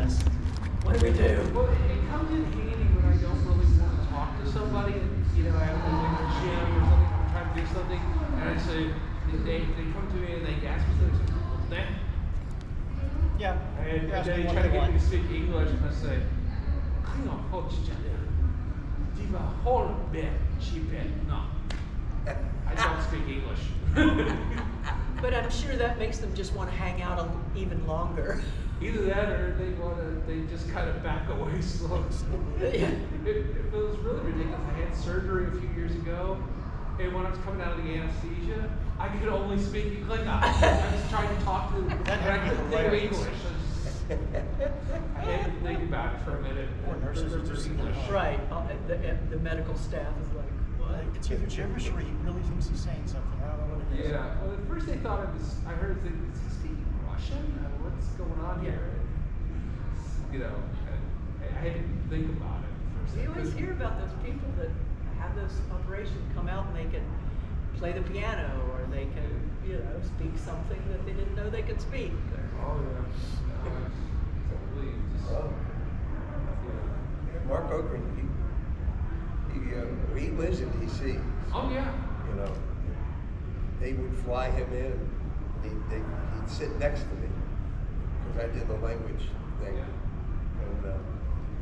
goodness. What do we do? Well, it comes in handy when I don't really want to talk to somebody, and I have to like a gym or something, I'm trying to do something, and I say, they come to me and they ask me something, what's that? Yeah. And they try to get me to speak English, and I say, Klingon coach, diva whole bit, cheap it. No. I don't speak English. But I'm sure that makes them just want to hang out even longer. Either that or they just kind of back away slow. It was really ridiculous. I had surgery a few years ago, and when I was coming out of the anesthesia, I could only speak in Klingon. I was trying to talk to them, and I couldn't think of English. I had to think about it for a minute. Poor nurses are just English. Right. The medical staff is like, what? It's either gibberish or he really thinks he's saying something. I don't know what it is. Yeah. Well, at first they thought I heard it, is he speaking Russian? What's going on here? I had to think about it first. You always hear about those people that have this operation come out and they can play the piano, or they can, speak something that they didn't know they could speak. Oh yeah. Mark Okren, he lives in D.C. Oh yeah. They would fly him in. He'd sit next to me because I did the language thing, and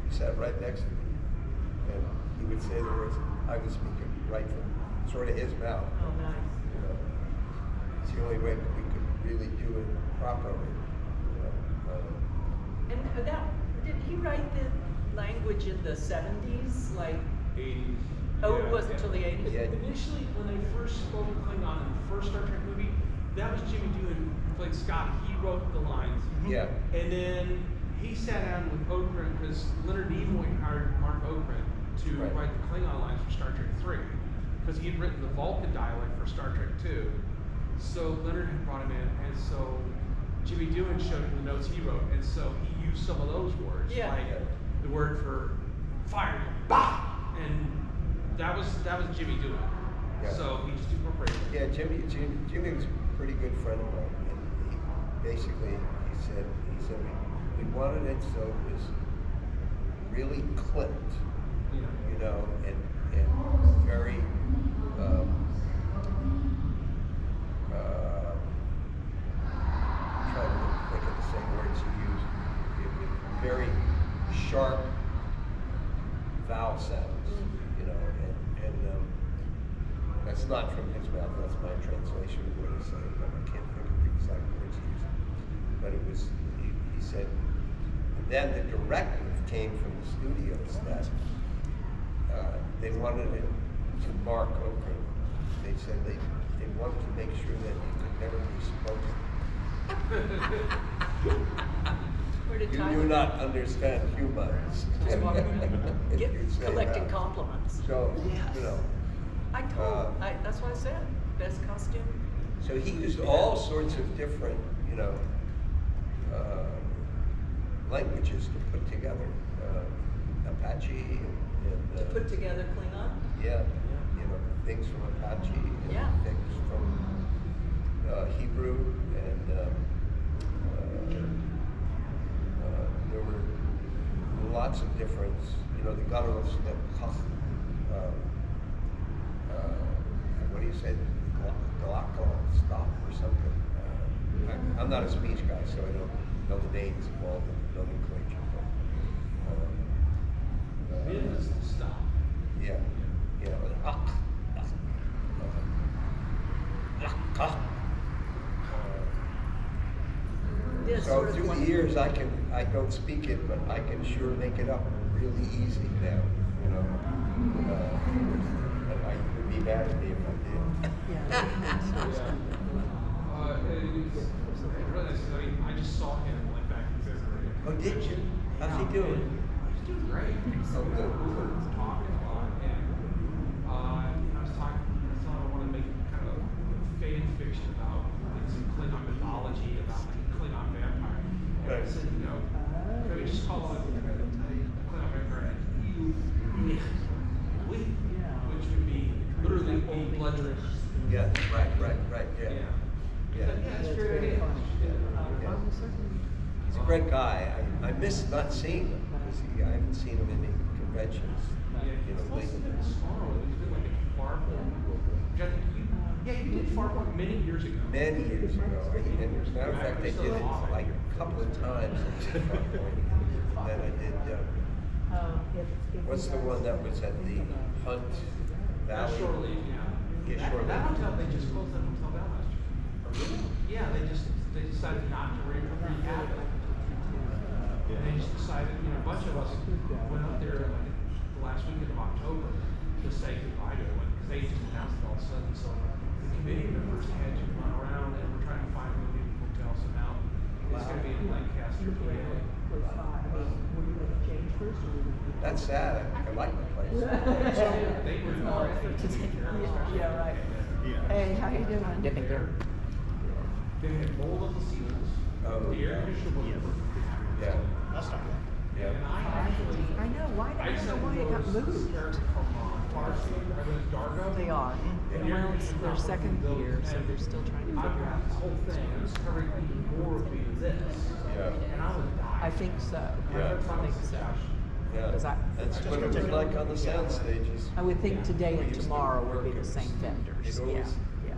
he sat right next to me, and he would say the words. I would speak it right from sort of his mouth. Oh, nice. It's the only way we could really do it properly. And did he write the language in the 70s, like? 80s. Oh, it wasn't until the 80s? Yeah. Initially, when they first spoke Klingon in the first Star Trek movie, that was Jimmy Doohan who played Scott. He wrote the lines. Yeah. And then he sat down with Okren because Leonard Nimoy hired Mark Okren to write the Klingon lines for Star Trek 3 because he had written the Vulcan dialect for Star Trek 2. So Leonard had brought him in, and so Jimmy Doohan showed him the notes he wrote, and so he used some of those words, like the word for fire, bah, and that was Jimmy Doohan. Yeah. So he just incorporated it. Yeah, Jimmy was a pretty good friend of mine, and he basically said we wanted it so it was really clipped, and very trying to think of the same words he used. Very sharp vowel sounds, and that's not from his mouth. That's my translation of what he said, but I can't think of the exact words he used. But it was he said. And then the directive came from the studios that they wanted it to Mark Okren. They said they wanted to make sure that it could never be spoken. You do not understand humans. Collecting compliments. So, That's why I said, best costume. So he used all sorts of different, languages to put together. Apache and to put together Klingon? Yeah, things from Apache and things from Hebrew, and there were lots of different, the Galactic, what do you say, Galactic stop or something. I'm not a speech guy, so I don't know the names of all the nomenclature. Business stop. Yeah. So through the years, I don't speak it, but I can sure make it up really easy now. I would be mad at me if I did. I just saw him back in February. Oh, did you? How's he doing? He's doing great. Oh, good. We were talking a lot, and I was talking. I thought I wanted to make kind of fan fiction about some Klingon mythology about a Klingon vampire. And I said, can we just call it a Klingon vampire which would be literally a bloodless. Yeah, right, yeah. Yeah, that's very idea. Yeah. He's a great guy. I miss not seeing him because I haven't seen him in any conventions. Yeah, You know, he's also lately. been small. He's been like a Farpoint. Which I think you did Farpoint many years ago. Many years ago. And as a matter of fact, I did it like a couple of times. And then I did, what's the one that was at the Hunt That's Valley? Shore Leave, yeah. Yeah, Shore That Leave. hotel, they just closed that hotel down last year. Oh, really? Yeah, they decided not to rehab it. They just decided, a bunch of us went up there like the last weekend of October to say goodbye to it, because they just announced it all of a sudden. So the committee members had to run around and we're trying to find a new hotel. So now it's going to be in Lancaster, PA. That's sad. I like the place. They were all Yeah, right. Hey, how you doing? Getting there. They had mold on the ceilings. Oh, The air yeah. conditioner was Yeah. That's not good. Yeah. And I actually, I know, why, I don't know why it got moved. Character from Farsi, Dargo. They are. And Well, it's their second year, so they're still trying to I've figure got out. this whole thing, and it's covering even more of me than this. Yeah. And I was dying. I think so. Yeah. I think so. Yeah. Because That's what it was like on the sound stages. I would think today We and used to tomorrow would be work, the it same was- vendors, it yeah, always- yeah.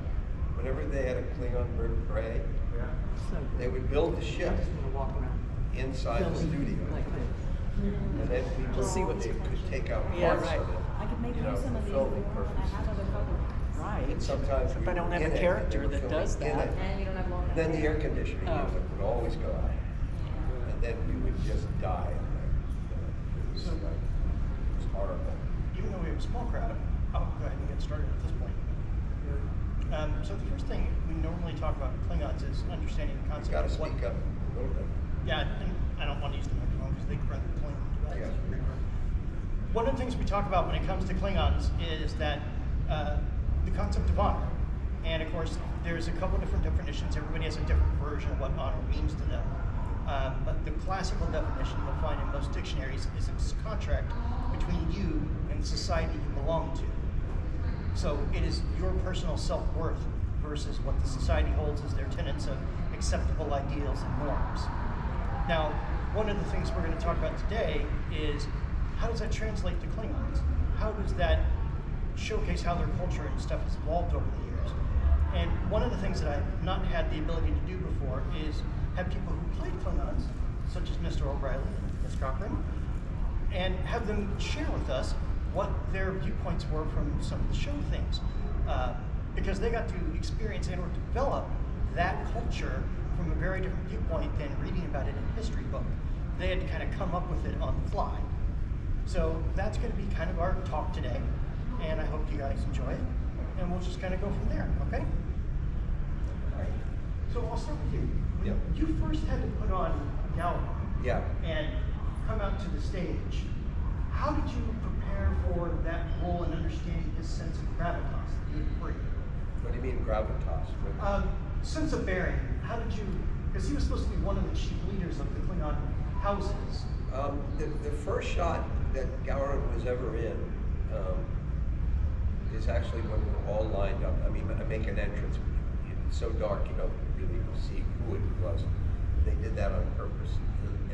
Whenever they had a Klingon vertebrae, Yeah. So they would build the I ship just wanna walk around. inside the filming, studio. like, And then people, see what's- they could take out Yeah, parts right. of it. I could make you know, use some for of these filming before when I purposes. have other photos. Right. And sometimes If we I don't were have in a it, character they were that filming does in that. it. And you don't have long enough. Then the air conditioning Oh. unit would always go out. And then we would just die in there. It was like, it was horrible. Even though we have a small crowd, I'll go ahead and get started at this point. So the first thing we normally talk about with Klingons is understanding the You concept gotta of what. speak up a little bit. Yeah, and I don't want to use the microphone because they run the Klingon. Yeah. One of the things we talk about when it comes to Klingons is that the concept of honor. And of course, there's a couple different definitions. Everybody has a different version of what honor means to them. But the classical definition you'll find in most dictionaries is it's a contract between you and the society you belong to. So it is your personal self-worth versus what the society holds as their tenets of acceptable ideals and norms. Now, one of the things we're going to talk about today is how does that translate to Klingons? How does that showcase how their culture and stuff has evolved over the years? And one of the things that I've not had the ability to do before is have people who played Klingons, such as Mr. O'Reilly and Ms. Cochran, and have them share with us what their viewpoints were from some of the show things. Because they got to experience and or develop that culture from a very different viewpoint than reading about it in a history book. They had to kind of come up with it on the fly. So that's going to be kind of our talk today, and I hope you guys enjoy it. And we'll just kind of go from there, okay? All right. So I'll start with you. When Yep. You first had to put on Galactic Yeah. and come out to the stage. How did you prepare for that role and understanding his sense of gravitas that you would bring? What do you mean gravitas? What- Sense of bearing. How did you? Because he was supposed to be one of the chief leaders of the Klingon houses. The first shot that Gowron was ever in is actually when we're all lined up. I mean, I make an entrance. It's so dark you don't really see who it was. They did that on purpose.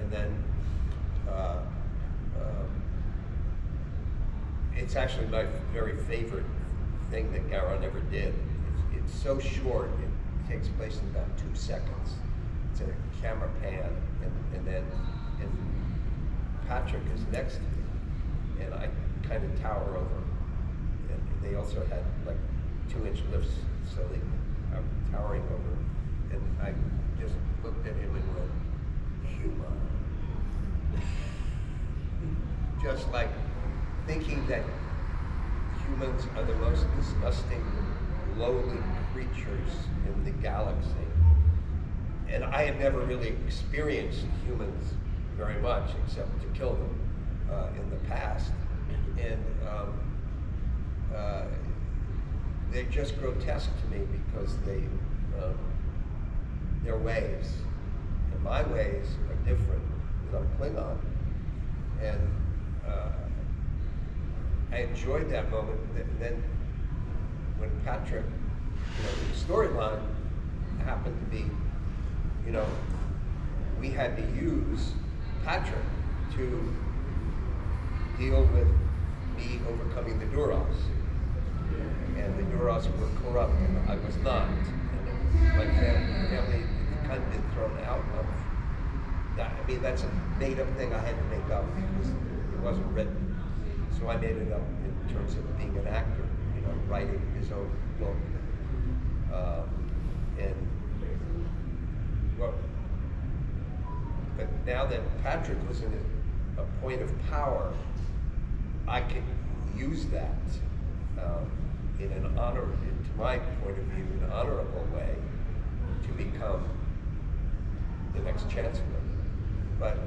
And then it's actually my very favorite thing that Gowron ever did. It's so short. It takes place in about 2 seconds. It's a camera pan, and then Patrick is next to me, and I kind of tower over. And they also had like 2-inch lifts, so I'm towering over. And I just looked at him and went, "Human." Just like thinking that humans are the most disgusting, lowly creatures in the galaxy. And I had never really experienced humans very much, except to kill them in the past. And they're just grotesque to me because their ways, and my ways are different because I'm Klingon. And I enjoyed that moment. And then when Patrick, the storyline happened to be, we had to use Patrick to deal with me overcoming the Duras. And the Duras were corrupt, and I was not. And my family kind of been thrown out of that. I mean, that's a made-up thing I had to make up because it wasn't written. So I made it up in terms of being an actor, you know, writing his own book. But now that Patrick was in a point of power, I could use that in an to my point of view, in an honorable way to become the next chancellor. But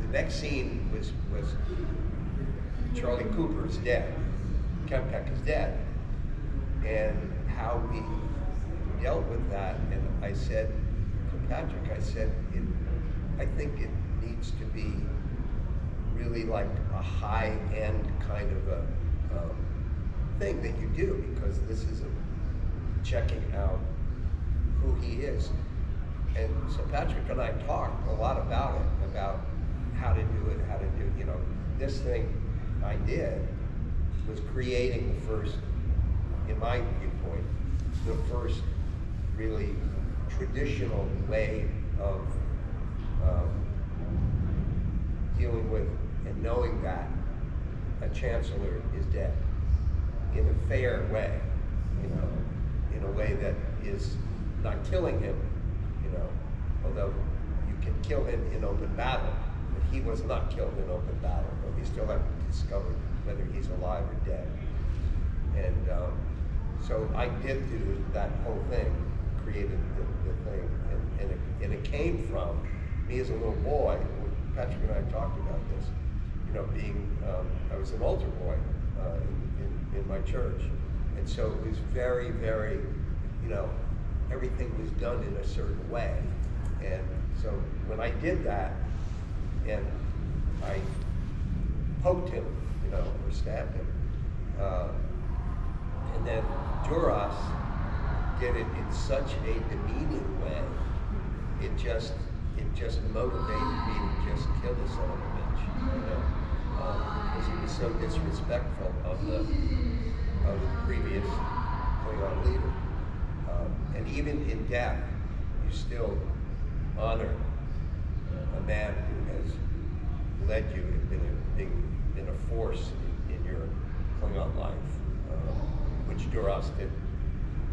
the next scene was Charlie Cooper is dead, Kempek is dead, and how we dealt with that. And I said to Patrick, I said, I think it needs to be really like a high-end kind of a thing that you do, because this is checking out who he is. And so Patrick and I talked a lot about it, about how to do, you know, this thing I did was creating the first, in my viewpoint, the first really traditional way of dealing with and knowing that a chancellor is dead in a fair way, you know, in a way that is not killing him, you know, although you can kill him in open battle, but he was not killed in open battle, but we still have to discover whether he's alive or dead. And so I did do that whole thing, created the thing, and it came from me as a little boy. Patrick and I talked about this, you know, being, I was an altar boy in my church. And so it was very, very, you know, everything was done in a certain way. And so when I did that, and I poked him, you know, or stabbed him, and then Duras did it in such a demeaning way, it just motivated me to just kill the son of a bitch, you know, because he was so disrespectful of the previous Klingon leader. And even in death, you still honor a man who has led you and been a force in your Klingon life, which Duras did.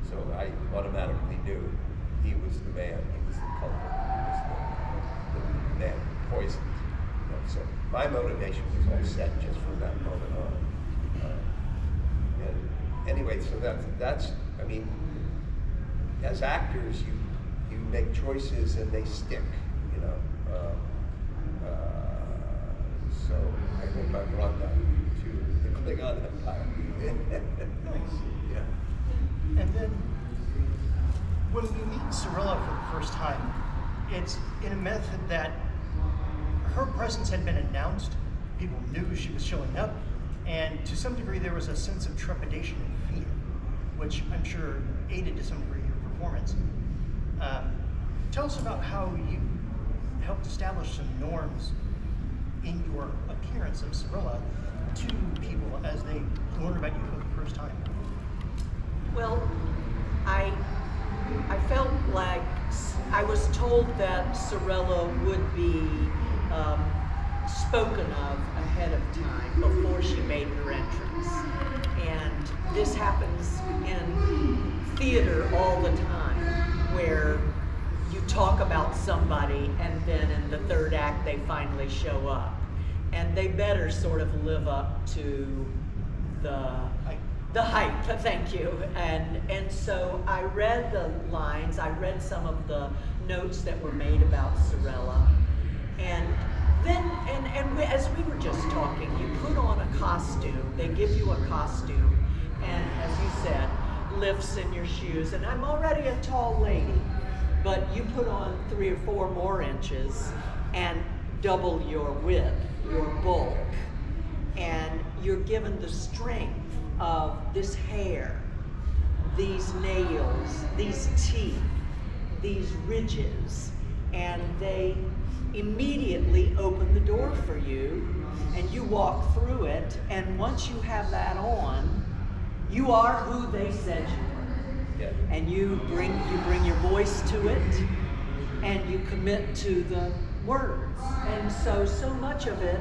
So I automatically knew he was the man, he was the culprit, he was the man poisoned. You know, so my motivation was all set just from that moment on. And anyway, so that's I mean, as actors, you make choices and they stick, you know. So I hope I brought that to the Klingon Empire. Nice. Yeah. And then when we meet Cirilla for the first time, it's in a method that her presence had been announced, people knew she was showing up, and to some degree there was a sense of trepidation and fear, which I'm sure aided to some degree your performance. Tell us about how you helped establish some norms in your appearance of Cirilla to people as they learn about you for the first time. Well, I felt like I was told that Cirilla would be spoken of ahead of time before she made her entrance. And this happens in theater all the time, where you talk about somebody and then in the third act they finally show up. And they better sort of live up to the hype, thank you. And so I read the lines, I read some of the notes that were made about Cirilla. And then, as we were just talking, you put on a costume, they give you a costume, and as you said, lifts in your shoes. And I'm already a tall lady, but you put on 3 or 4 more inches and double your width, your bulk, and you're given the strength of this hair, these nails, these teeth, these ridges, and they immediately open the door for you, and you walk through it, and once you have that on, you are who they said you were. Yeah. And you bring your voice to it, and you commit to the words. And so much of it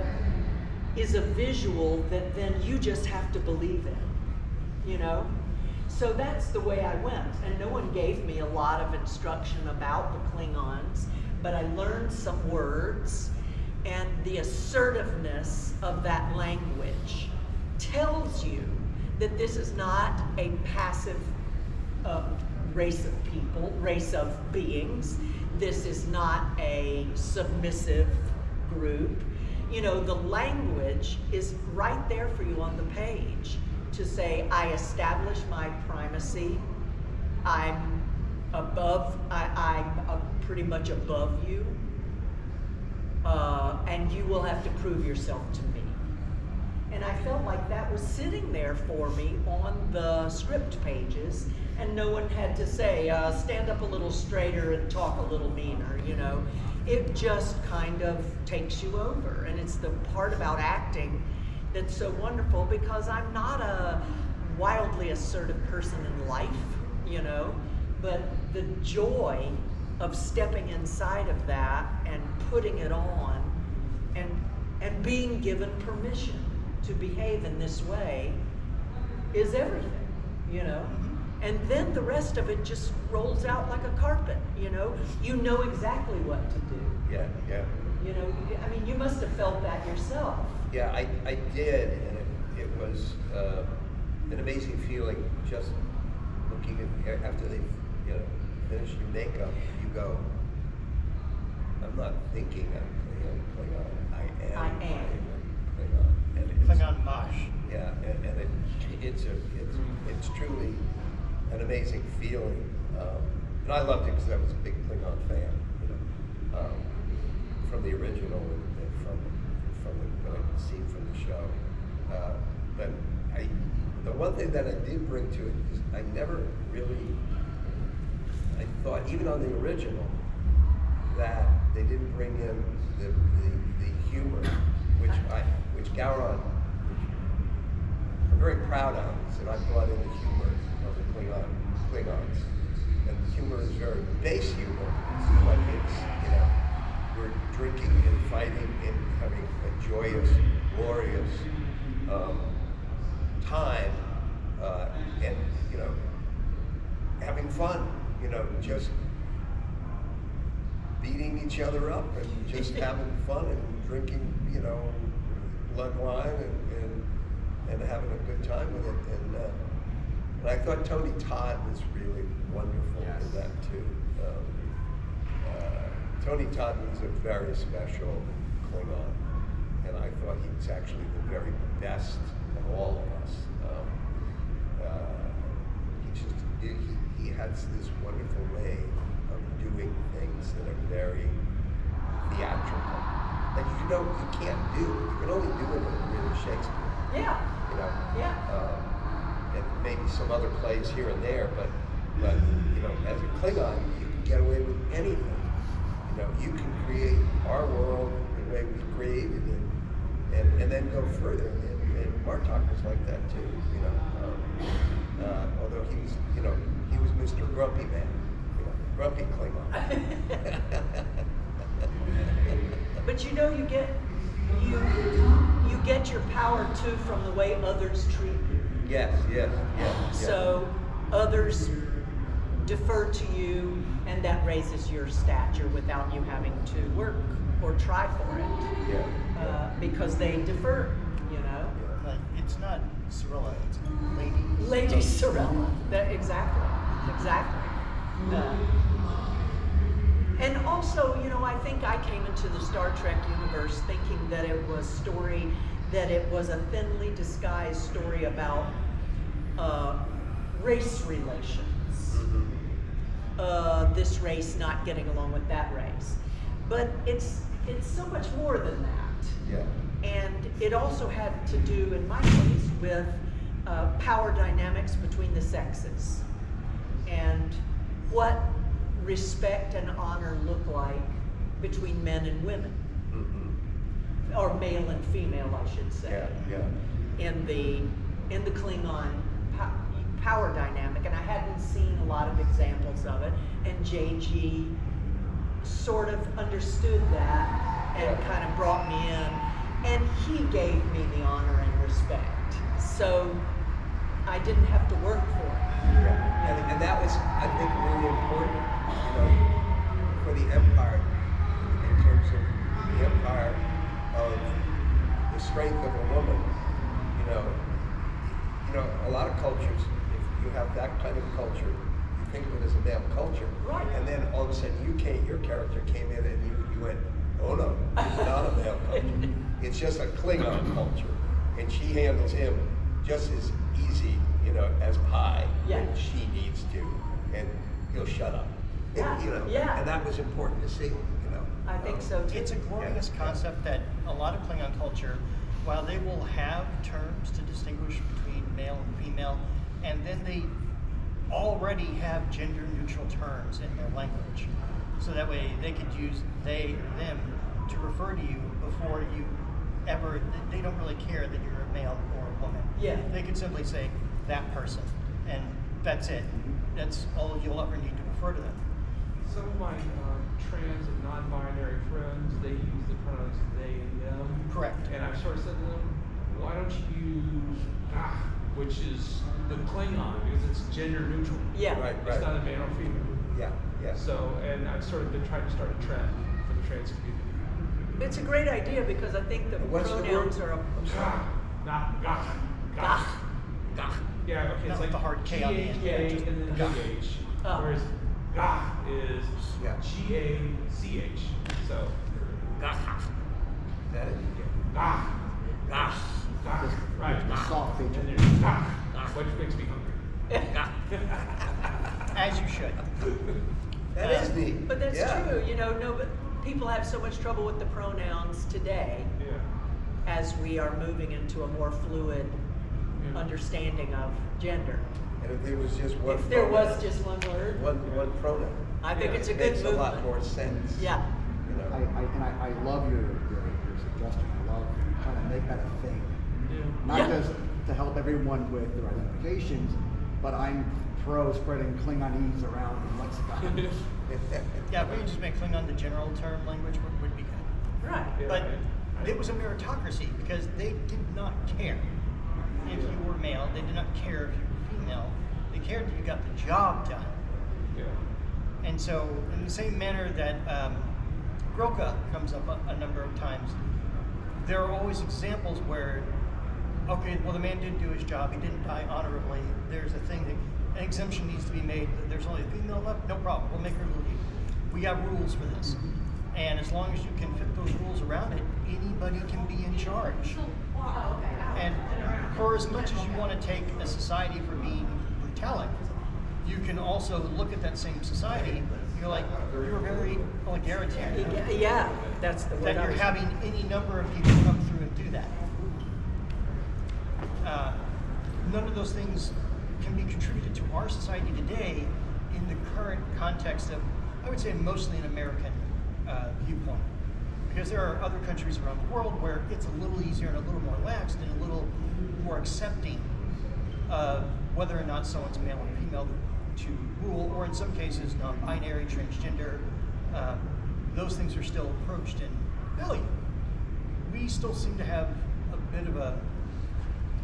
is a visual that then you just have to believe in, you know? So that's the way I went, and no one gave me a lot of instruction about the Klingons, but I learned some words, and the assertiveness of that language tells you that this is not a passive race of people, race of beings. This is not a submissive group. You know, the language is right there for you on the page to say, I establish my primacy. I'm pretty much above you. And you will have to prove yourself to me. And I felt like that was sitting there for me on the script pages, and no one had to say, stand up a little straighter and talk a little meaner, you know. It just kind of takes you over, and it's the part about acting that's so wonderful, because I'm not a wildly assertive person in life, you know, but the joy of stepping inside of that and putting it on and being given permission to behave in this way is everything, you know. And then the rest of it just rolls out like a carpet, you know. You know exactly what to do. Yeah, yeah. You know, I mean, you must have felt that yourself. Yeah, I did, and it was an amazing feeling just looking at, after they, you know, finish your makeup, you go, I'm not thinking I'm Klingon, I am Klingon. And it's, Klingon Mosh. Yeah, and it's truly an amazing feeling. And I loved it because I was a big Klingon fan, you know, from the original and from what I could see from the show. But the one thing that I did bring to it is I never really, I thought even on the original that they didn't bring in the humor, which Gowron, I'm very proud of, and I brought in the humor of the Klingons. And the humor is very base humor, but it's, you know, we're drinking and fighting and having a joyous, glorious time, and, you know, having fun, you know, just beating each other up and just having fun and drinking, you know, blood wine and having a good time with it. And I thought Tony Todd was really wonderful in that too. Tony Todd was a very special Klingon, and I thought he was actually the very best of all of us. He has this wonderful way of doing things that are very theatrical that you can't do. You can only do it in really Shakespeare. Yeah. You know. Yeah. And maybe some other plays here and there, but you know, as a Klingon, you can get away with anything. You know, you can create our world the way we created it, and then go further. And Martok was like that too. You know, although he was, you know, he was Mr. Grumpy Man, you know, Grumpy Klingon. But you know, you get your power too from the way others treat you. Yes. So others defer to you, and that raises your stature without you having to work or try for it. Yeah. Because they defer, you know. Like, it's not Cirilla, it's Lady. Lady Cirilla. Exactly. And also, you know, I think I came into the Star Trek universe thinking that it was a thinly disguised story about race relations. This race not getting along with that race. But it's so much more than that. Yeah. And it also had to do, in my case, with power dynamics between the sexes and what respect and honor look like between men and women, Mhm. or male and female, I should say. Yeah, yeah. In the Klingon power dynamic, and I hadn't seen a lot of examples of it, and JG sort of understood that and Yeah. kind of brought me in, and he gave me the honor and respect, so I didn't have to work for it. Yeah. And that was, I think, really important, you know, for the Empire, in terms of the Empire of the strength of a woman. You know, a lot of cultures, if you have that kind of culture, you think of it as a male culture. Right. And then all of a sudden your character came in and you went, oh no, it's not a male culture. It's just a Klingon culture. And she handles him just as easy, you know, as pie Yeah. when she needs to. And he'll shut up. Yeah, You know, yeah. And that was important to see, you know. I think so too. It's a glorious Yeah. concept that a lot of Klingon culture, while they will have terms to distinguish between male and female, and then they already have gender neutral terms in their language. So that way they could use they or them to refer to you before you ever, they don't really care that you're a male or a woman. Yeah. They could simply say that person, and that's it. That's all you'll ever need to refer to them. Some of my trans and non-binary friends, they use the pronouns they and them. Correct. And I've sort of said to them, why don't you use which is the Klingon, because it's gender neutral. Yeah. Right, It's right. not a man or female. Yeah, yeah. So, and I've sort of been trying to start a trend for the trans community. It's a great idea because I think the What's the pronouns word? are Not gah. Gah. Gah. Yeah, okay, Not it's like the hard K on the end. G-A-K and then Gah. G-H. Oh. Whereas gah is Yeah. G-A-C-H. So, Is that it? gah. Gosh. Gah. Right. The soft feature. And there's gah, which makes me hungry. As you should. That is neat. But that's Yeah. true, you know, no, but people have so much trouble with the pronouns today Yeah. as we are moving into a more fluid Yeah. understanding of gender. And if there was just one If there pronoun, was just one word, one pronoun, I think Yeah. it's a it good makes movement. a lot more sense. Yeah, You know. I love your suggestion. I love trying to make that a thing. Yeah. Not Yeah. just to help everyone with their identifications, but I'm pro spreading Klingonese around the lexicon. Yeah, if we could just make Klingon the general term language would be good. right. Yeah, But right. it was a meritocracy because they did not care if you were male. They did not care if you were female. They cared that you got the job done. Yeah. And so, in the same manner that Groka comes up a number of times, there are always examples where, okay, well, the man did do his job. He didn't die honorably. There's a thing that an exemption needs to be made. There's only a female left. No problem. We'll make her lead. We got rules for this. And as long as you can fit those rules around it, anybody can be in charge. And for as much as you want to take a society for being brutalic, you can also look at that same society. You're like, you're very egalitarian. Yeah, that's the That word. I you're was- having any number of people come through and do that. None of those things can be contributed to our society today in the current context of, I would say, mostly an American viewpoint. Because there are other countries around the world where it's a little easier and a little more lax and a little more accepting of whether or not someone's male or female to rule, or in some cases, non-binary, transgender. Those things are still approached in value. We still seem to have a bit of a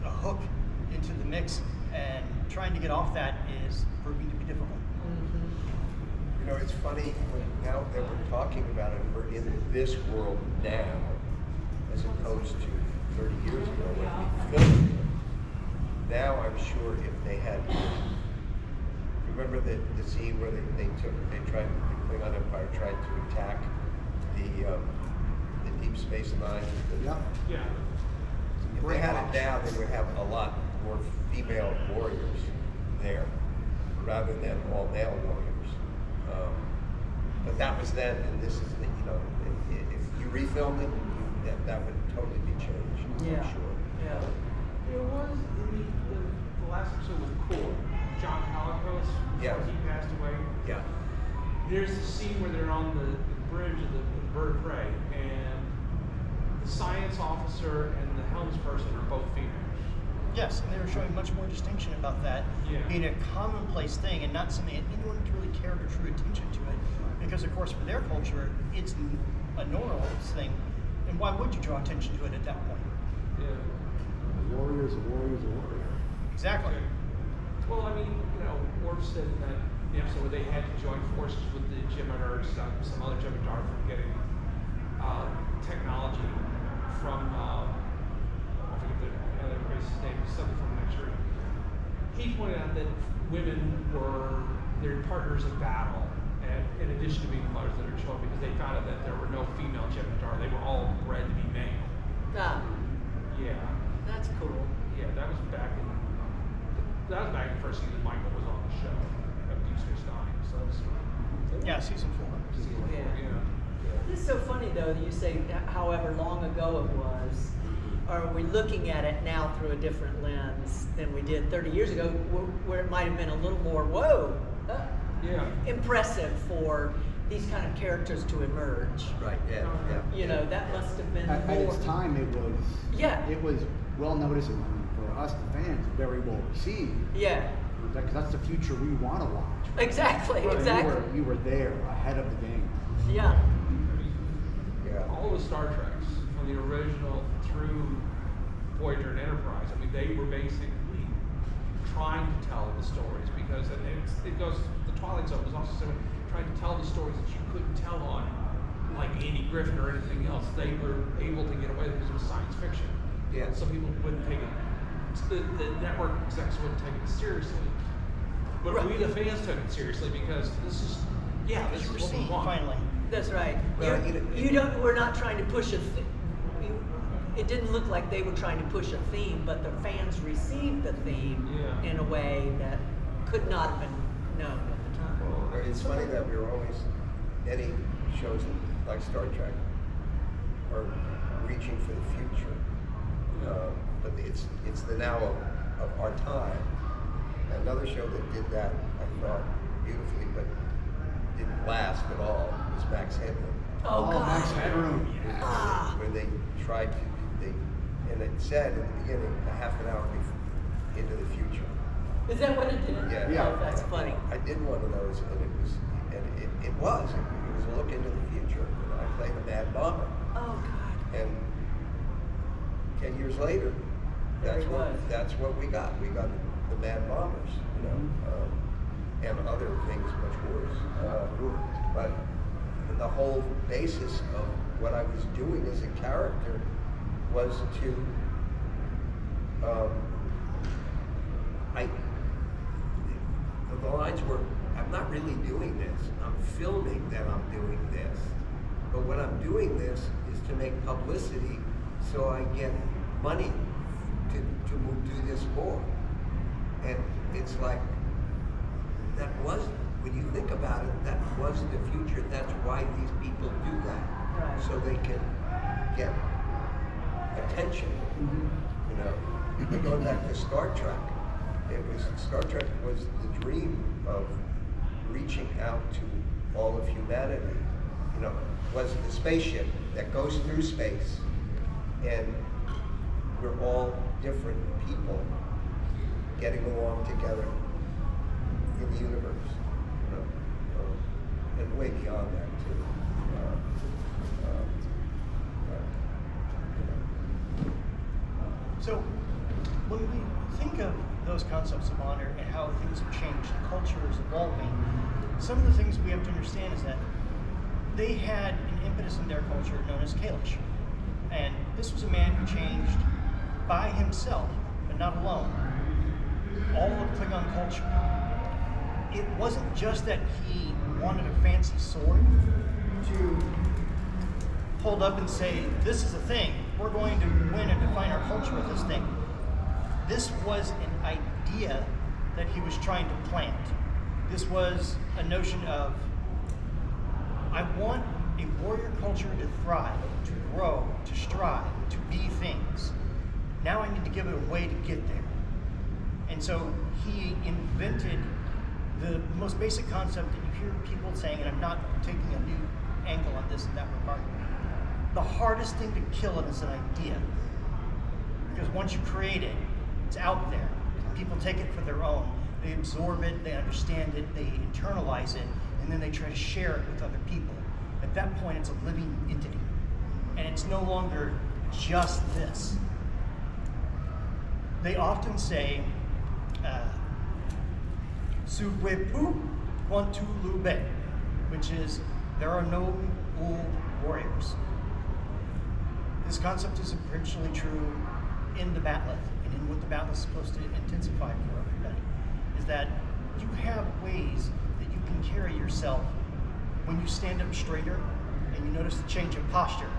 hook into the mix, and trying to get off that is proving to be difficult. You know, it's funny now that we're talking about it, we're in this world now, as opposed to 30 years ago when we filmed it. Now I'm sure if they had, remember the scene where the Klingon Empire tried to attack the Deep Space Nine? Yeah. Yeah. If they had it now, they would have a lot more female warriors there, rather than all male warriors. But that was then, and this is, if you refilmed it, that would totally be changed, Yeah. I'm sure. Yeah. There was the last episode was cool. John Holocaust, Yeah. before he passed away. Yeah. There's a scene where they're on the bridge of the bird of prey, and the science officer and the helmsperson are both females. Yes, and they were showing much more distinction about that Yeah. being a commonplace thing and not something that anyone really cared or drew attention to it. Because, of course, for their culture, it's a normal thing. And why would you draw attention to it at that point? Yeah. A warrior's a warrior's a warrior. Exactly. Well, I mean, Worf said in that episode where they had to join forces with the Jem'Hadar, some other Jem'Hadar from getting technology from, I forget the other race's name, something from the next room. He pointed out that women were their partners in battle, and in addition to being mothers of their children, because they found out that there were no female Jem'Hadar. They were all bred to be male. Ah, Yeah. that's cool. Yeah, that was back in the first season Michael was on the show of Deep Space Nine. So it was Yeah, season 4. season four, Yeah. It's so funny though that you say however long ago it was. Are we looking at it now through a different lens than we did 30 years ago, where it might have been a little more Yeah. impressive for these kind of characters to emerge? Right, yeah. That must have been At more. its time, it was well noticed and for us, the fans, very well received. Yeah, Because that's the future we want to watch. exactly, Right. exactly. We were there, ahead of the game. Yeah, Yeah. All of the Star Treks, from the original through Voyager and Enterprise, I mean, they were basically trying to tell the stories because it goes. The Twilight Zone was also trying to tell the stories that you couldn't tell on, like Andy Griffin or anything else. They were able to get away because it was science fiction. Yeah. Some people wouldn't take it. The network execs wouldn't take it seriously. But Right. we, the fans, took it seriously because this is You what were we seen, want. finally. that's right. Well, You don't. We're not trying to push a. It didn't look like they were trying to push a theme, but the fans received the theme Yeah. in a way that could not have been known at the time. It's funny that we're always, any shows like Star Trek are reaching for the future. But it's the now of our time. Another show that did that, I thought, beautifully, but didn't last at all, was Max Headroom. Oh, God. Max Headroom. Where they tried to, and it said in the beginning, a half an hour into the future. Is that what it did? Yeah. Yeah. Oh, that's funny. I did one of those, and it was a look into the future. And I played a mad bomber, Oh, God. and 10 years later, There that's he what was. that's what we got. We got the mad bombers, and other things much worse. But the whole basis of what I was doing as a character was to the lines were, I'm not really doing this. I'm filming that I'm doing this. But what I'm doing this is to make publicity so I get money to do this for. And it's like, that was, when you think about it, that was the future. That's why these people do that. Right. So they can get attention. Going back to Star Trek, Star Trek was the dream of reaching out to all of humanity. Was the spaceship that goes through space, and we're all different people getting along together in the universe, and way beyond that too. So, when we think of those concepts of honor and how things have changed, culture is evolving, some of the things we have to understand is that they had an impetus in their culture known as Kalish. And this was a man who changed by himself, but not alone, all of Klingon culture. It wasn't just that he wanted a fancy sword to hold up and say, this is a thing, we're going to win and define our culture with this thing. This was an idea that he was trying to plant. This was a notion of, I want a warrior culture to thrive, to grow, to strive, to be things. Now I need to give it a way to get there. And so he invented the most basic concept that you hear people saying, and I'm not taking a new angle on this and that regard. The hardest thing to kill is an idea. Because once you create it, it's out there. People take it for their own. They absorb it, they understand it, they internalize it, and then they try to share it with other people. At that point, it's a living entity. And it's no longer just this. They often say, "Su pu quantu lube," which is, there are no old warriors. This concept is essentially true in the Batleth, and in what the Batleth is supposed to intensify for everybody, is that you have ways that you can carry yourself when you stand up straighter and you notice the change in posture,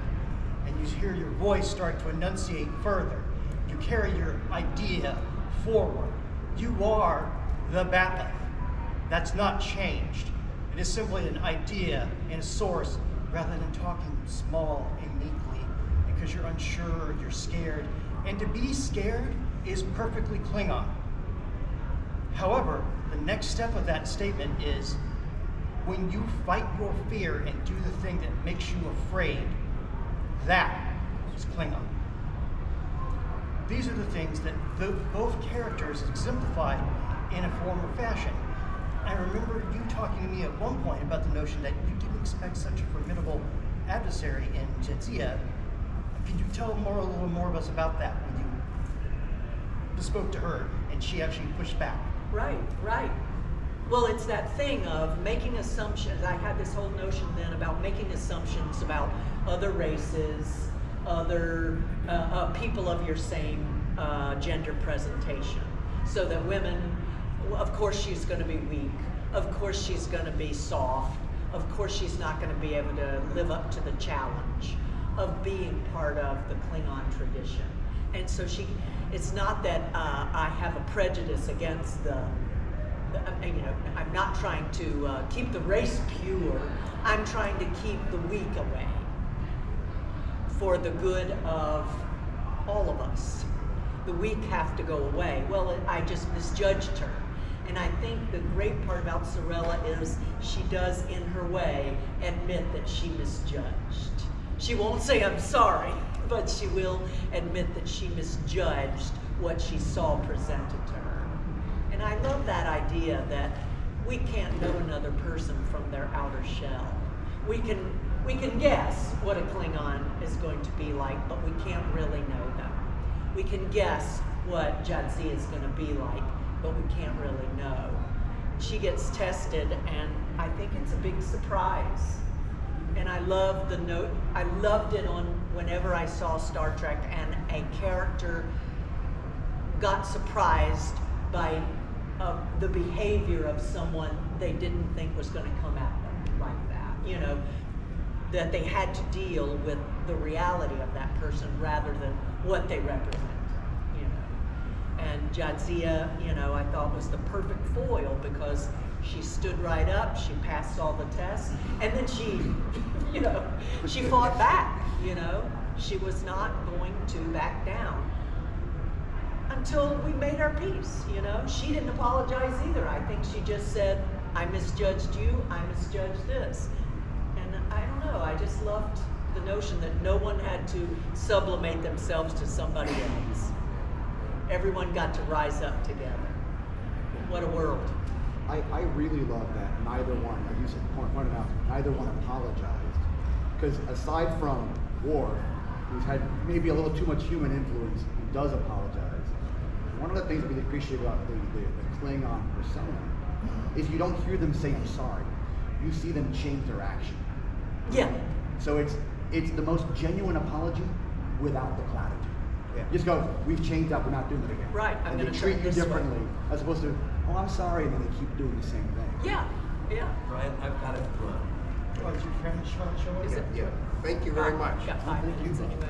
and you hear your voice start to enunciate further. You carry your idea forward. You are the Batleth. That's not changed. It is simply an idea and a source rather than talking small and meekly because you're unsure, you're scared. And to be scared is perfectly Klingon. However, the next step of that statement is when you fight your fear and do the thing that makes you afraid, that is Klingon. These are the things that both characters exemplify in a form or fashion. I remember you talking to me at one point about the notion that you didn't expect such a formidable adversary in Jadzia. Can you tell a little more of us about that when you spoke to her and she actually pushed back? Right. Well, it's that thing of making assumptions. I had this whole notion then about making assumptions about other races, other people of your same gender presentation. So that women, of course she's going to be weak, of course she's going to be soft, of course she's not going to be able to live up to the challenge of being part of the Klingon tradition. And so it's not that I have a prejudice against I'm not trying to keep the race pure, I'm trying to keep the weak away for the good of all of us. The weak have to go away. Well, I just misjudged her. And I think the great part about Sorella is she does, in her way, admit that she misjudged. She won't say, "I'm sorry," but she will admit that she misjudged what she saw presented to her. And I love that idea that we can't know another person from their outer shell. We can guess what a Klingon is going to be like, but we can't really know them. We can guess what Jadzia is going to be like, but we can't really know. She gets tested, and I think it's a big surprise. And I love the note. I loved it on whenever I saw Star Trek and a character got surprised by the behavior of someone they didn't think was going to come at them like that. That they had to deal with the reality of that person rather than what they represent. And Jadzia, I thought was the perfect foil because she stood right up, she passed all the tests, and then she fought back, She was not going to back down until we made our peace, She didn't apologize either. I think she just said, "I misjudged you, I misjudged this." And I don't know, I just loved the notion that no one had to sublimate themselves to somebody else. Everyone got to rise up together. What a world. I really love that neither one, like you said, pointed out, neither one apologized. Because aside from Worf, who's had maybe a little too much human influence, who does apologize, one of the things that we appreciate about the Klingon persona is you don't hear them say, "I'm sorry." You see them change their action. Yeah. So it's the most genuine apology without the platitude. Yeah. Just go, "We've changed up, we're not doing it again." Right, I'm and gonna they treat turn you this way. differently, as opposed to, "Oh, I'm sorry," and then they keep doing the same thing. Yeah. Brian, I've got to run. Oh, is your friend show Is us? it? Yeah, thank you very much. Got 5 minutes anyway.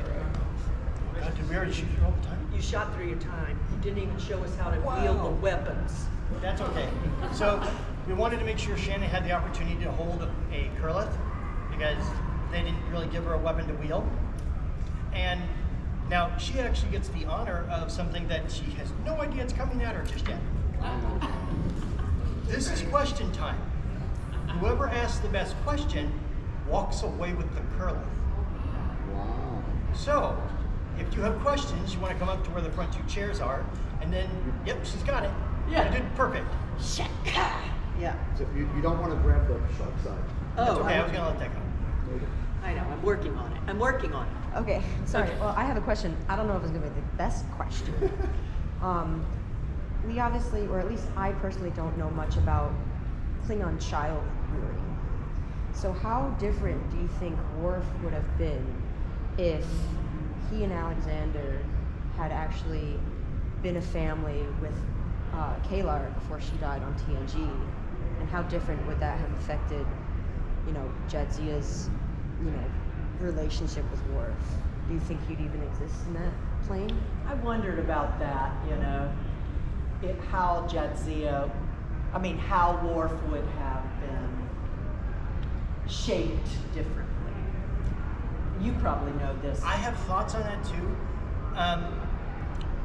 Did Mary shoot you all the time? You shot through your time. You didn't even show us how to wield the weapons. That's okay. So we wanted to make sure Shannon had the opportunity to hold a Kurlith because they didn't really give her a weapon to wield. And now she actually gets the honor of something that she has no idea it's coming at her just yet. This is question time. Whoever asks the best question walks away with the curly. Wow. So, if you have questions, you want to come up to where the front two chairs are, and then, yep, she's got it. Yeah. You did perfect. Yeah. So you don't want to grab the sharp side. That's Oh, okay, I was going to let that go. I know. I'm working on it. I'm working on it. Okay, sorry. Well, I have a question. I don't know if it's gonna be the best question. We obviously, or at least I personally, don't know much about Klingon child rearing. So how different do you think Worf would have been if he and Alexander had actually been a family with Kalar before she died on TNG? And how different would that have affected, Jadzia's, relationship with Worf? Do you think he'd even exist in that plane? I wondered about that, how how Worf would have been shaped differently. You probably know this. I have thoughts on that too.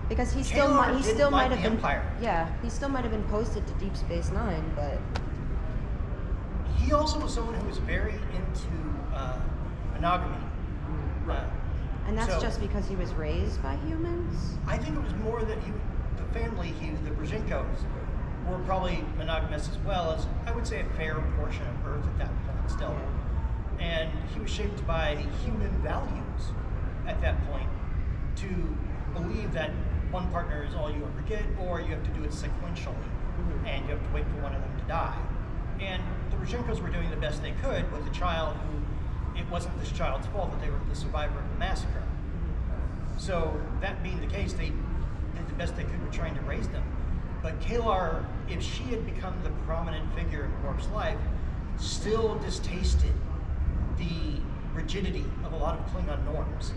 Because he Kalar didn't still like might have the been Empire. Yeah, he still might have been posted to Deep Space Nine, but He also was someone who was very into monogamy. and that's So- just because he was raised by humans. I think it was more that the family, the Brzezinkos, were probably monogamous as well as, I would say, a fair portion of Earth at that point still. And he was shaped by human values at that point to believe that one partner is all you ever get, or you have to do it sequentially, and you have to wait for one of them to die. And the Brzezinkos were doing the best they could with a child who, it wasn't this child's fault that they were the survivor of the massacre. So that being the case, they did the best they could with trying to raise them. But Kalar, if she had become the prominent figure in Worf's life, still distasted the rigidity of a lot of Klingon norms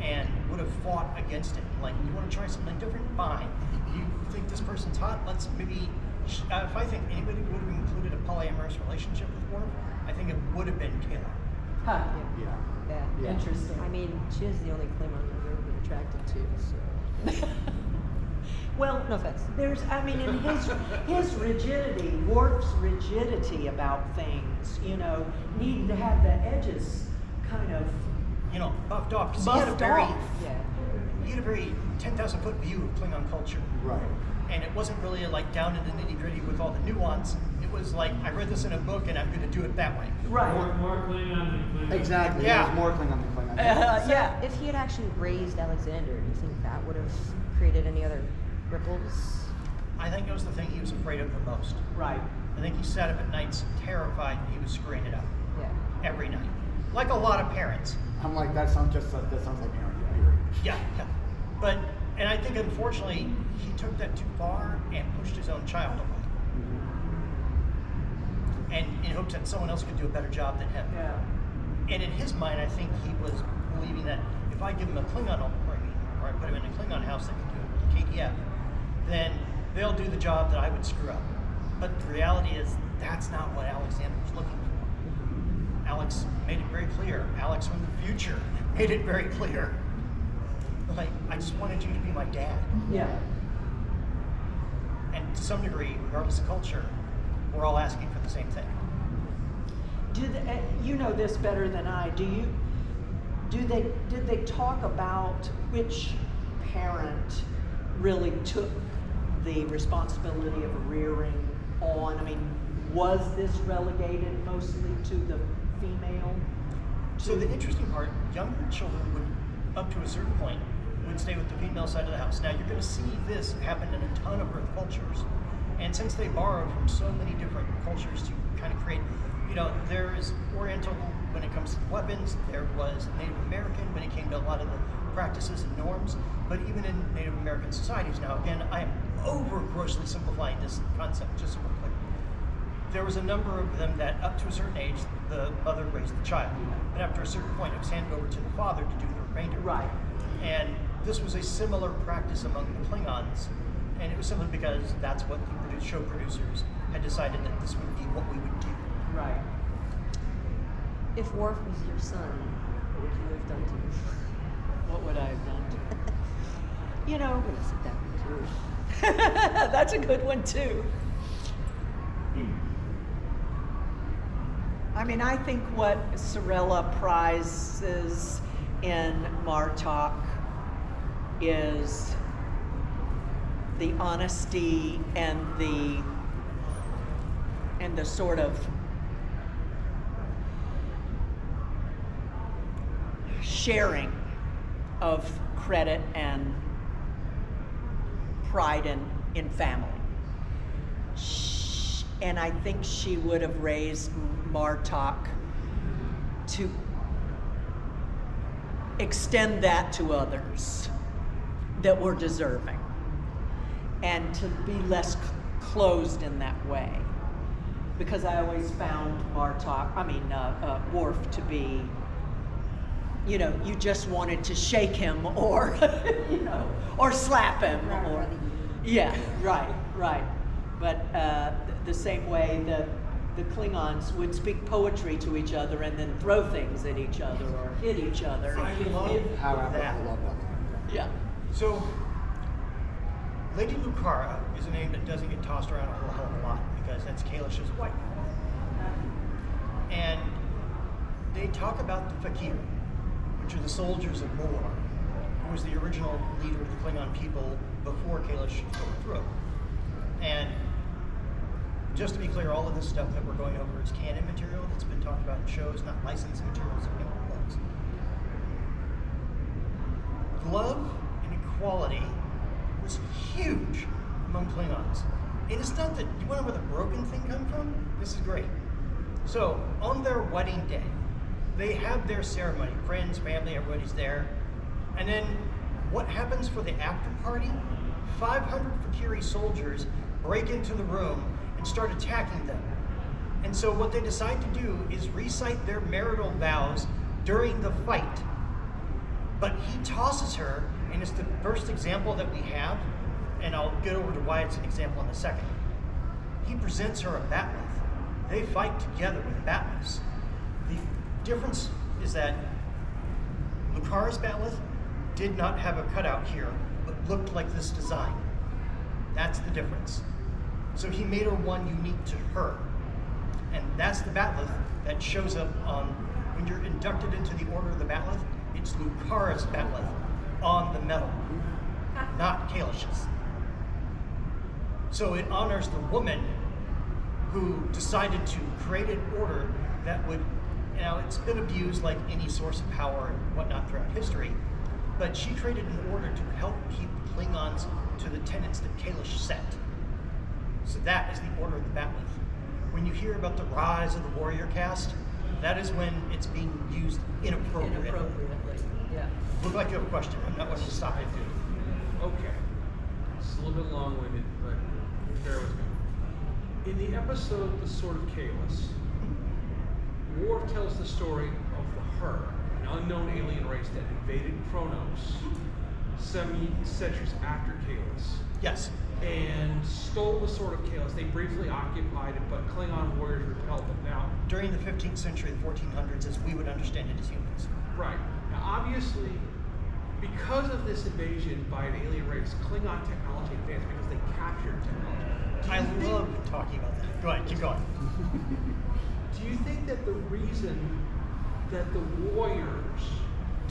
and would have fought against it. Like, you want to try something different? Fine. You think this person's hot? Let's maybe, if I think anybody would have included a polyamorous relationship with Worf, I think it would have been Kalar. Huh. Yeah. Yeah. Yeah. Interesting. I mean, she is the only Klingon I've ever been attracted to. So Well, no offense. in his rigidity, Worf's rigidity about things, needed to have the edges kind of Buffed off. 'Cause buffed off. Yeah. He had a very 10,000-foot view of Klingon culture. Right. And it wasn't really like down in the nitty-gritty with all the nuance. It was like, I read this in a book and I'm going to do it that way. Right. More Klingon than Klingon. Exactly. Yeah. There's more Klingon than Klingon. So Yeah. if he had actually raised Alexander, do you think that would have created any other ripples? I think it was the thing he was afraid of the most. Right. I think he sat up at nights terrified he was screwing it up Yeah. every night. Like a lot of parents. I'm like, that sounds like parenting. Period. Yeah. But, and I think unfortunately, he took that too far and pushed his own child away. And in hopes that someone else could do a better job than him. Yeah. And in his mind, I think he was believing that if I give him a Klingon upbringing, or I put him in a Klingon house that can do it with KDF, then they'll do the job that I would screw up. But the reality is, that's not what Alexander was looking for. Alex made it very clear. Alex from the future made it very clear. Like, I just wanted you to be my dad. Yeah. And to some degree, regardless of culture, we're all asking for the same thing. You know this better than I. Did they talk about which parent really took the responsibility of rearing on? Was this relegated mostly to the female? So the interesting part, younger children would, up to a certain point, would stay with the female side of the house. Now you're going to see this happen in a ton of Earth cultures. And since they borrowed from so many different cultures to kind of create, there is Oriental when it comes to weapons, there was Native American when it came to a lot of the practices and norms, but even in Native American societies. Now again, I am over grossly simplifying this concept, just so we're clear. There was a number of them that up to a certain age, the mother raised the child. But after a certain point, it was handed over to the father to do the remainder. Right. And this was a similar practice among the Klingons, and it was simply because that's what the show producers had decided that this would be what we would do. Right. If Worf was your son, what would you have done to him? What would I have done? I'm gonna sit down too. That's a good one too. mean, I think what Sorella prizes in Martok is the honesty and the sort of sharing of credit and pride in family. And I think she would have raised Martok to extend that to others that were deserving, and to be less closed in that way. Because I always found Worf to be, you know, you just wanted to shake him or, you know, or slap him, or, yeah, right. But the same way the Klingons would speak poetry to each other and then throw things at each other or hit each other. I love that. I love that. Yeah. So, Lady Lucara is a name that doesn't get tossed around a whole hell of a lot because that's Kalish's wife. And they talk about the Fakir, which are the soldiers of Mor, who was the original leader of the Klingon people before Kalish overthrew him. And just to be clear, all of this stuff that we're going over is canon material that's been talked about in shows, not licensed materials that people books. Love and equality was huge among Klingons. And it's not that, you wonder where the broken thing come from? This is great. So, on their wedding day, they have their ceremony. Friends, family, everybody's there. And then, what happens for the after party? 500 Fakiri soldiers break into the room and start attacking them. And so what they decide to do is recite their marital vows during the fight. But he tosses her, and it's the first example that we have, and I'll get over to why it's an example in a second. He presents her a batleth. They fight together with batleths. The difference is that Lucara's batleth did not have a cutout here, but looked like this design. That's the difference. So he made her one unique to her. And that's the batleth that shows up on, when you're inducted into the Order of the Batleth, it's Lucara's batleth on the medal, not Kalish's. So it honors the woman who decided to create an order that would, it's been abused like any source of power and whatnot throughout history, but she created an order to help keep Klingons to the tenets that Kalish set. So that is the Order of the Batleth. When you hear about the rise of the warrior caste, that is when it's being used inappropriately. Yeah. Look like you have a question. I'm not going to stop it. Okay. It's a little bit long-winded, but bear with me. In the episode The Sword of Kalis, Worf tells the story of the Her, an unknown alien race that invaded Kronos 70 centuries after Kalis. Yes. And stole the Sword of Kalis. They briefly occupied it, but Klingon warriors repelled them. Now, During the 15th century, the 1400s, as we would understand it as humans. right. Now, obviously, because of this invasion by an alien race, Klingon technology advanced because they captured technology. I love talking about that. Go ahead, keep going. Do you think that the reason that the warriors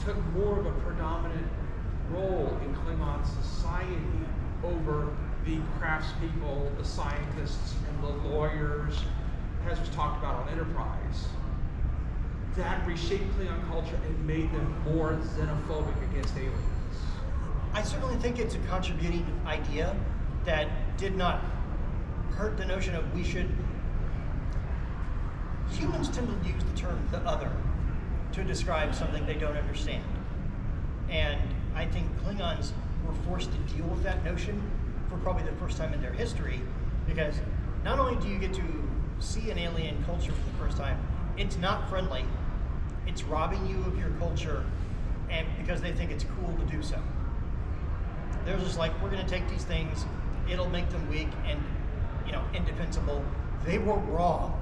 took more of a predominant role in Klingon society over the craftspeople, the scientists, and the lawyers, as was talked about on Enterprise, that reshaped Klingon culture and made them more xenophobic against aliens? I certainly think it's a contributing idea that did not hurt the notion of we should. Humans tend to use the term the other to describe something they don't understand. And I think Klingons were forced to deal with that notion for probably the first time in their history, because not only do you get to see an alien culture for the first time, it's not friendly, it's robbing you of your culture, and because they think it's cool to do so. They're just like, we're gonna take these things, it'll make them weak and, indefensible. They were wrong.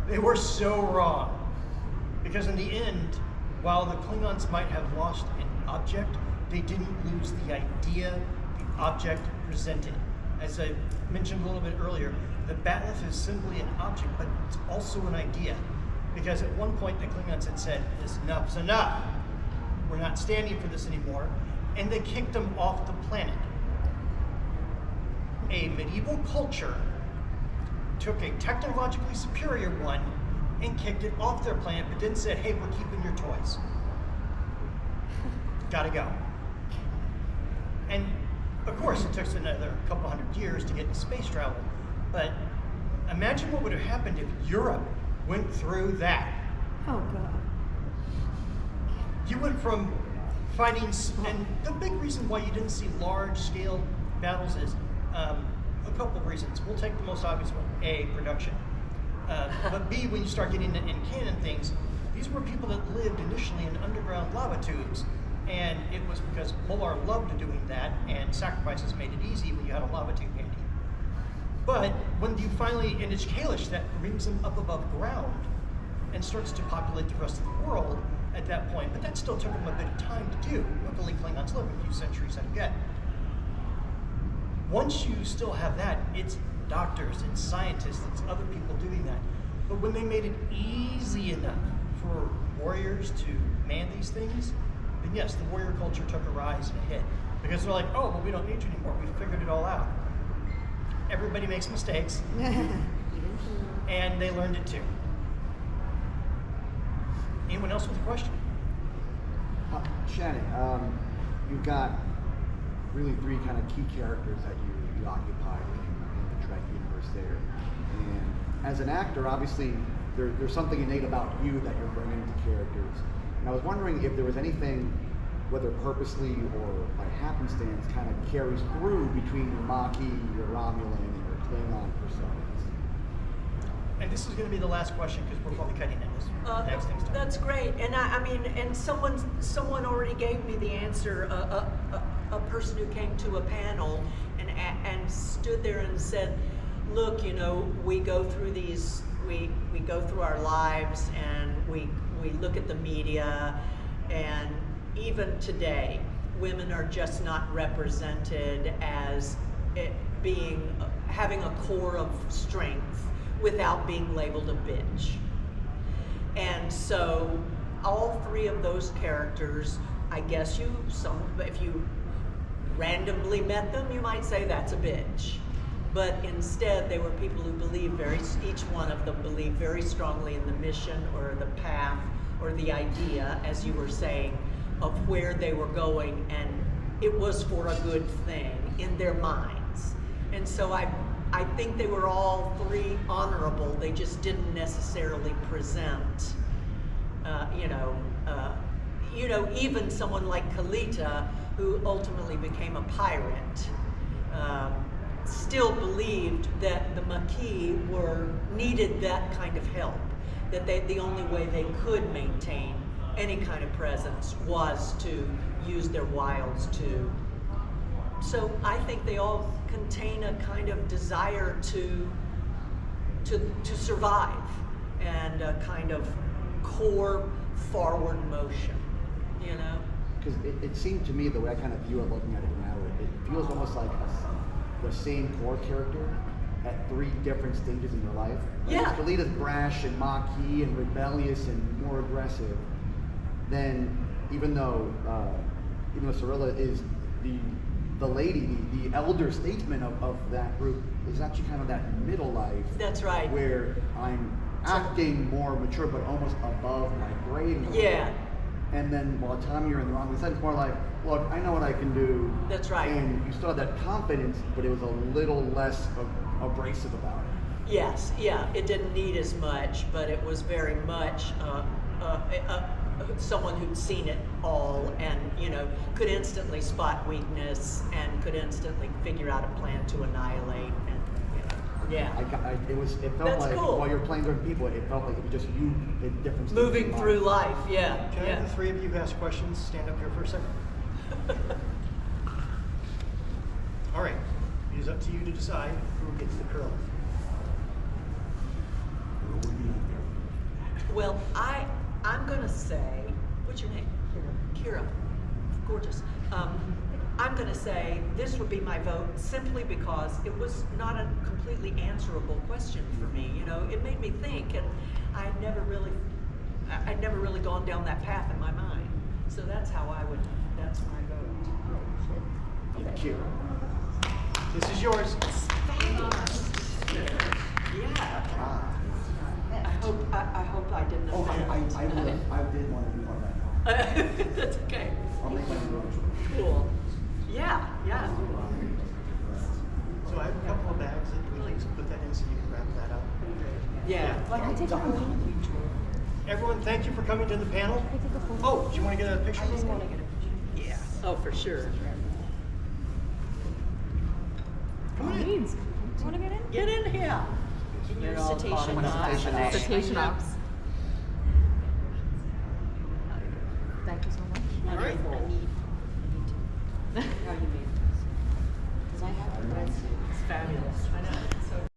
They were so wrong. Because in the end, while the Klingons might have lost an object, they didn't lose the idea the object presented. as I mentioned a little bit earlier, the bat'leth is simply an object, but it's also an idea. Because at one point the Klingons had said, enough's enough. We're not standing for this anymore. And they kicked them off the planet. A medieval culture took a technologically superior one and kicked it off their planet, but then said, hey, we're keeping your toys. Gotta go. And of course, it took us another couple hundred years to get into space travel, but imagine what would have happened if Europe went through that. Oh, God. You went from fighting, and the big reason why you didn't see large-scale battles is a couple of reasons. We'll take the most obvious one: A, production. But B, when you start getting in canon things, these were people that lived initially in underground lava tubes. And it was because Molar loved doing that, and sacrifices made it easy when you had a lava tube handy. But when you finally, and it's Kalish that brings them up above ground and starts to populate the rest of the world at that point. But that still took them a bit of time to do. Luckily, Klingons live a few centuries ahead. Once you still have that, it's doctors, it's scientists, it's other people doing that. But when they made it easy enough for warriors to man these things, then yes, the warrior culture took a rise and a hit. Because they're like, oh, well, we don't need you anymore. We figured it all out. Everybody makes mistakes. And they learned it too. Anyone else with a question? Shannon, you've got really three kind of key characters that you occupy in the Trek universe there. And as an actor, obviously, there's something innate about you that you're bringing to characters. And I was wondering if there was anything, whether purposely or by happenstance, kind of carries through between your Maquis, your Romulan, and your Klingon personas. And this is going to be the last question because we're probably cutting in this next thing's done. That's great, and I mean, and someone already gave me the answer. A person who came to a panel and stood there and said, "Look, you know, we go through these, we go through our lives, and we look at the media, and even today, women are just not represented as having a core of strength without being labeled a bitch." And so all three of those characters, I guess if you randomly met them, you might say that's a bitch. But instead, they were people who believed each one of them believed very strongly in the mission or the path or the idea, as you were saying, of where they were going, and it was for a good thing in their minds. And so I think they were all three honorable. They just didn't necessarily present, even someone like Kalita, who ultimately became a pirate, still believed that the Maquis needed that kind of help, that the only way they could maintain any kind of presence was to use their wiles to. So I think they all contain a kind of desire to survive and a kind of core forward motion, you know? Because it seemed to me, the way I kind of view it looking at it now, it feels almost like the same core character at three different stages in your life. Like Yeah. Kalita's brash and Maquis and rebellious and more aggressive. Then even though Cirilla is the lady, the elder statesman of that group, is actually kind of that middle life. That's right. Where I'm acting more mature, but almost above my grade. Yeah. And then while Tommy, you're in the wrong side, it's more like, look, I know what I can do. That's right. And you still had that confidence, but it was a little less abrasive about it. Yes, yeah, it didn't need as much, but it was very much someone who'd seen it all and, could instantly spot weakness and could instantly figure out a plan to annihilate. And, yeah. It felt That's like cool. while you're playing different people, it felt like it was just you in different stages Moving of through life. life, yeah. Can I yeah. have the three of you who ask questions stand up here for a second? All right, it is up to you to decide who gets the curl. Well, I'm gonna say, what's your name? Kira. Of gorgeous. I'm going to say this would be my vote simply because it was not a completely answerable question for me. You know, it made me think, and I'd never really gone down that path in my mind. So that's how that's my vote. Thank you. This is yours. Yeah. I hope I didn't Oh, offend. I did want to be part of that. That's okay. I'll make my own. Cool. Yeah. So I have a couple of bags that we can put that in so you can wrap that up. Yeah. Can I take a photo? Everyone, thank you for coming to the panel. Can I take a photo? Oh, do you want to get a picture? I just want to get a picture. Yeah. Oh, for sure. Come on in. Beans. Do you want to get in? Get in here. In your You're all cetacean caught ops. in my Cetacean ops. Thank you so much. All right. Wonderful. How you made It's fabulous. I know.